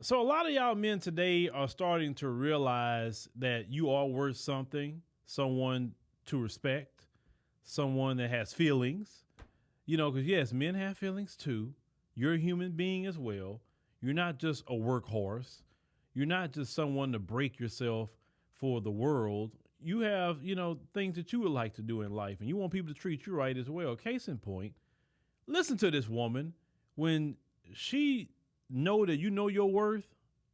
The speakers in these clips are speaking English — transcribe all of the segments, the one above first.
So a lot of y'all men today are starting to realize that you are worth something, someone to respect, someone that has feelings. Because yes, men have feelings too. You're a human being as well. You're not just a workhorse. You're not just someone to break yourself for the world. You have, things that you would like to do in life, and you want people to treat you right as well. Case in point, listen to this woman when she know that you know your worth.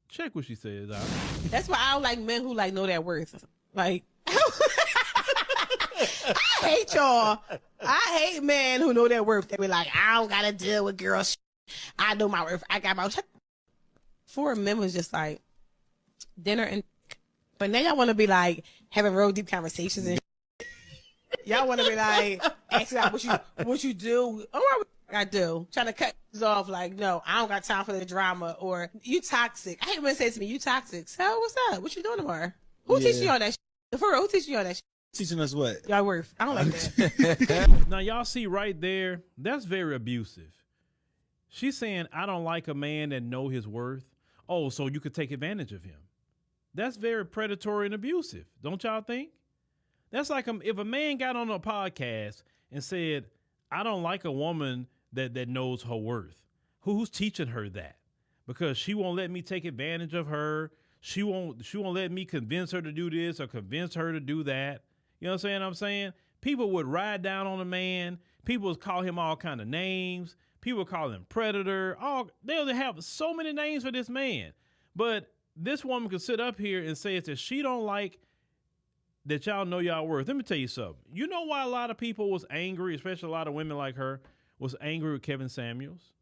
Check what she says out. That's why I don't like men who like know their worth. Like, I hate y'all. I hate men who know their worth. They be like, I don't gotta deal with girls. I know my worth. I got my. For men was just like dinner and. But now y'all want to be like having real deep conversations and. Y'all want to be like asking out what you do. Oh, I do. Trying to cut this off. Like, no, I don't got time for the drama. Or you toxic. I hate when they say to me, you toxic. So what's up? What you doing tomorrow? Who teaching you all that shit? For real, who teaching you all that shit? Teaching us what? Y'all worth. I don't like that. Now y'all see right there, that's very abusive. She's saying, I don't like a man that know his worth. Oh, so you could take advantage of him. That's very predatory and abusive. Don't y'all think? That's like if a man got on a podcast and said, I don't like a woman that knows her worth. Who's teaching her that? Because she won't let me take advantage of her. She won't let me convince her to do this or convince her to do that. You know what I'm saying? People would ride down on a man. People would call him all kind of names. People would call him predator. They'll have so many names for this man. But this woman could sit up here and say that she don't like that y'all know y'all worth. Let me tell you something. You know why a lot of people was angry, especially a lot of women like her, was angry with Kevin Samuels?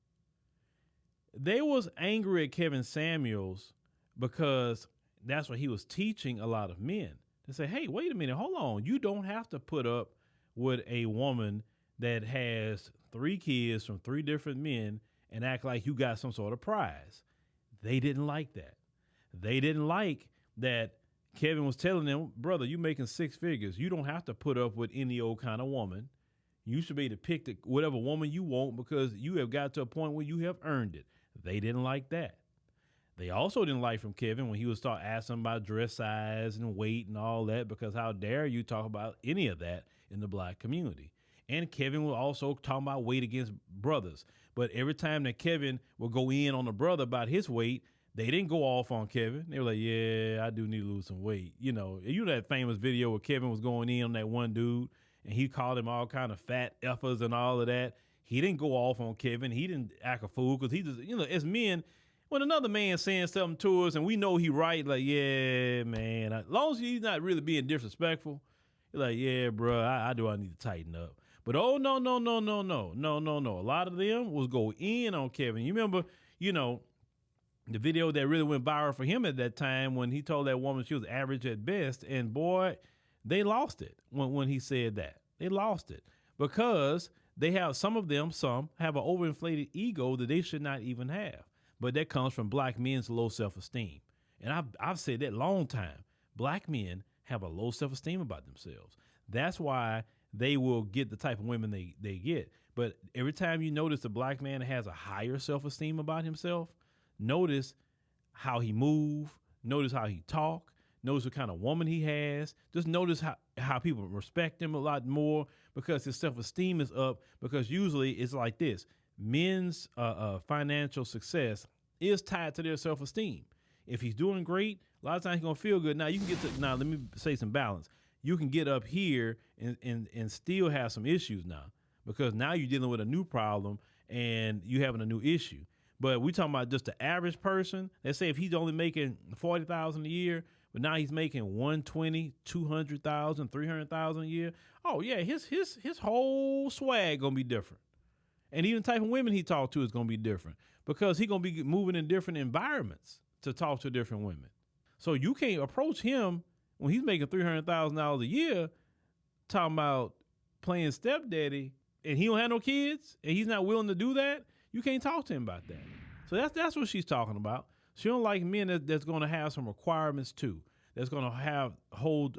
They was angry at Kevin Samuels because that's what he was teaching a lot of men. To say, hey, wait a minute, hold on. You don't have to put up with a woman that has 3 kids from 3 different men and act like you got some sort of prize. They didn't like that. They didn't like that Kevin was telling them, brother, you making 6 figures. You don't have to put up with any old kind of woman. You should be able to pick whatever woman you want because you have got to a point where you have earned it. They didn't like that. They also didn't like from Kevin when he would start asking about dress size and weight and all that, because how dare you talk about any of that in the black community. And Kevin was also talking about weight against brothers. But every time that Kevin would go in on a brother about his weight, they didn't go off on Kevin. They were like, yeah, I do need to lose some weight. You know that famous video where Kevin was going in on that one dude and he called him all kind of fat effers and all of that. He didn't go off on Kevin. He didn't act a fool because he just, as men, when another man saying something to us and we know he right, like, yeah, man, as long as he's not really being disrespectful, you're like, yeah, bro, I need to tighten up. But oh, no. A lot of them was go in on Kevin. You remember, the video that really went viral for him at that time when he told that woman she was average at best, and boy, they lost it when he said that. They lost it because some have an overinflated ego that they should not even have. But that comes from black men's low self-esteem. And I've said that long time. Black men have a low self-esteem about themselves. That's why they will get the type of women they get. But every time you notice a black man has a higher self-esteem about himself, notice how he move, notice how he talk, notice what kind of woman he has. Just notice how people respect him a lot more because his self-esteem is up, because usually it's like this. Men's financial success is tied to their self-esteem. If he's doing great, a lot of times he's going to feel good. Now, let me say some balance. You can get up here and still have some issues now, because now you're dealing with a new problem and you having a new issue. But we talking about just the average person. Let's say if he's only making $40,000 a year, but now he's making $120,000, $200,000, $300,000 a year. Oh yeah, his whole swag gonna be different. And even the type of women he talk to is going to be different, because he's going to be moving in different environments to talk to different women. So you can't approach him when he's making $300,000 a year talking about playing stepdaddy and he don't have no kids and he's not willing to do that. You can't talk to him about that. So that's what she's talking about. She don't like men that's going to have some requirements too, that's going to hold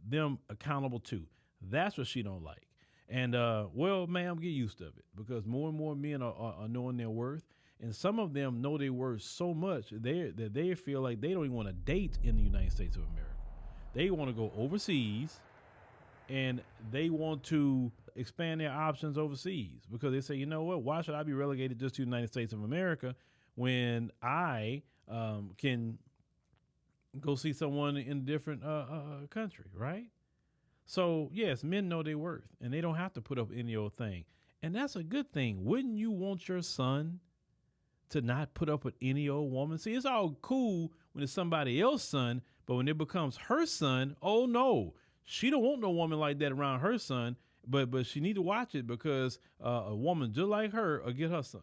them accountable too. That's what she don't like. And, well, ma'am, get used to it, because more and more men are knowing their worth. And some of them know their worth so much that they feel like they don't even want to date in the United States of America. They want to go overseas, and they want to expand their options overseas because they say, you know what, why should I be relegated just to the United States of America when I can go see someone in a different country, right? So, yes, men know their worth, and they don't have to put up any old thing. And that's a good thing. Wouldn't you want your son to not put up with any old woman? See, it's all cool when it's somebody else's son, but when it becomes her son, oh no, she don't want no woman like that around her son, but she need to watch it because a woman just like her will get her son.